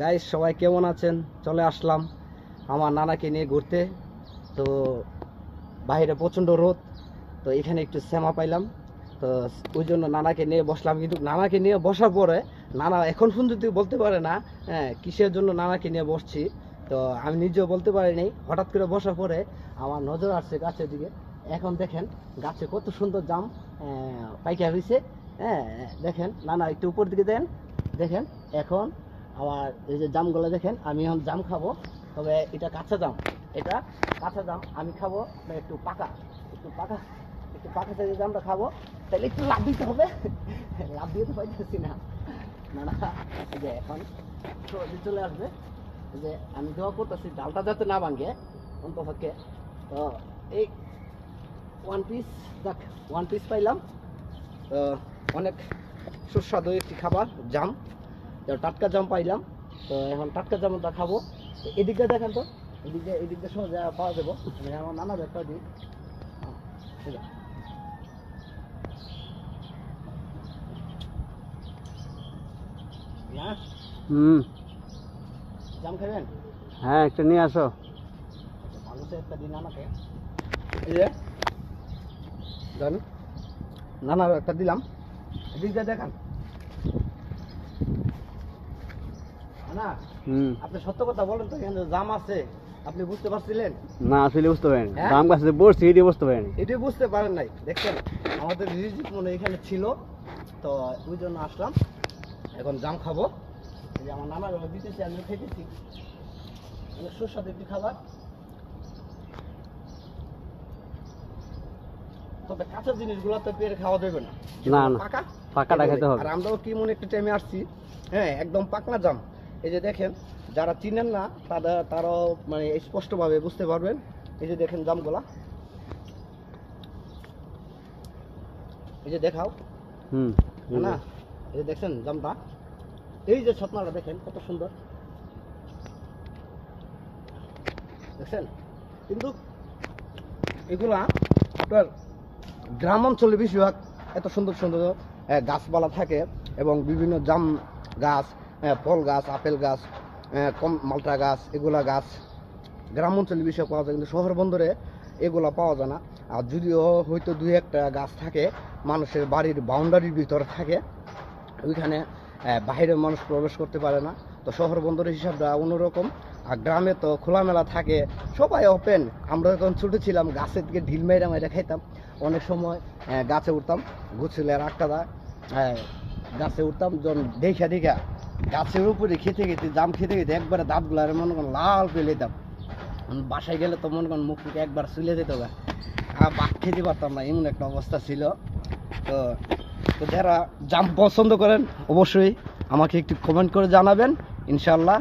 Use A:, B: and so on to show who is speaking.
A: Guys সবাই কেমন আছেন? চলে আসলাম আমার নানাকে নিয়ে ঘুরতে। তো বাইরে প্রচণ্ড রোদ, তো এখানে একটু শ্যামা পাইলাম, তো ওই জন্য নানাকে নিয়ে বসলাম। কিন্তু নানাকে নিয়ে বসার পরে নানা এখন পর্যন্ত বলতে পারে না হ্যাঁ কিসের জন্য নানাকে নিয়ে বসছি। তো আমি নিজেও বলতে পারিনি, হঠাৎ করে বসার পরে আমার নজর আসছে গাছের দিকে। এখন দেখেন গাছে কত সুন্দর জাম পাইকা হয়েছে। হ্যাঁ দেখেন, নানা একটু উপর দিকে দেন, দেখেন এখন আমার এই যে জামগুলো দেখেন। আমি এখন জাম খাবো, তবে এটা কাঁচা জাম, এটা কাঁচা জাম আমি খাবো না, একটু পাকা, একটু পাকা, একটু পাকা সাইজের জামটা খাবো। তাহলে একটু লাভ দিতে হবে, লাভ দিয়ে তো পাইতেছি না। না না, এই যে এখন চলে আসবে, এই যে আমি দোয়া করতেছি ডালটা যাতে না ভাঙে অন্তপক্ষে। তো এই ওয়ান পিস পাইলাম, তো অনেক সুস্বাদু একটি খাবার জাম, টাটকা জাম পাইলাম। তো এখন টাটকা জামটা খাবো। এদিকে দেখেন তো, এদিকে সহজে পাওয়া যাবো। আমি আমার নানা ব্যাপার দিই না। জাম খাবেন?
B: হ্যাঁ, একটা নিয়ে আসো।
A: ভালো সে একটা দিন নানাকে, এই যে জান নানার একটা দিলাম। এদিকে দেখান না, আপনি সত্য কথা বলেন তো, এখানে জাম আছে আপনি বুঝতে পারছিলেন?
B: না, আসলে বুঝতে পারেন
A: হ্যাঁ?
B: জাম গাছে বসছি এটি বুঝতে পারেন।
A: এটাই বুঝতে পারেন নাই, দেখছেন আমাদের রিজিক মনে এখানে ছিল, তো ওই জন্য আসলাম। এখন জাম খাবো, এই যে আমার নানা দিতেছি, আমি খেতেছি, অনেক সুস্বাদু একটি খাবার। তবে কাঁচা জিনিসগুলো তো পেরে খাওয়া যাবে না,
B: না না,
A: পাকা
B: পাকাটা খেতে হবে।
A: আর আমরাও কি মনে একটা টাইমে আসছি, হ্যাঁ একদম পাকনা জাম। এই যে দেখেন, যারা চিনেন না তারাও মানে স্পষ্টভাবে বুঝতে পারবেন। এই যে দেখেন জামগুলা, এই যে দেখাও না, এই যে দেখছেন জামটা, এই যে ছতনাটা দেখেন কত সুন্দর, দেখছেন? কিন্তু এগুলা আপনার গ্রাম অঞ্চলে বেশিরভাগ এত সুন্দর সুন্দর গাছপালা থাকে, এবং বিভিন্ন জাম গাছ, ফল গাছ, আপেল গাছ, মালটা গাছ, এগুলা গাছ গ্রাম অঞ্চলে বেশি পাওয়া যায়, কিন্তু শহর বন্দরে এগুলা পাওয়া যায় না। আর যদিও হয়তো দুই একটা গাছ থাকে মানুষের বাড়ির বাউন্ডারির ভিতরে থাকে, ওইখানে বাইরের মানুষ প্রবেশ করতে পারে না। তো শহর বন্দরের হিসাবটা অন্যরকম, আর গ্রামে তো খোলামেলা থাকে, সবাই ওপেন। আমরা যখন ছোটো ছিলাম গাছের দিকে ঢিল মাইরা খাইতাম, অনেক সময় গাছে উঠতাম, গুছিলের আটটা গাছে উঠতাম, যখন দেখা গাছের উপরে খেতে জাম খেতে একবারে দাঁতগুলো মনে করেন লাল করে লেতাম। বাসায় গেলে তো মনে করেন মুখ মুখে একবার চুলে যেত, আর বাঘ খেতে পারতাম না, এমন একটা অবস্থা ছিল। তো যারা জাম পছন্দ করেন অবশ্যই আমাকে একটু কমেন্ট করে জানাবেন, ইনশাল্লাহ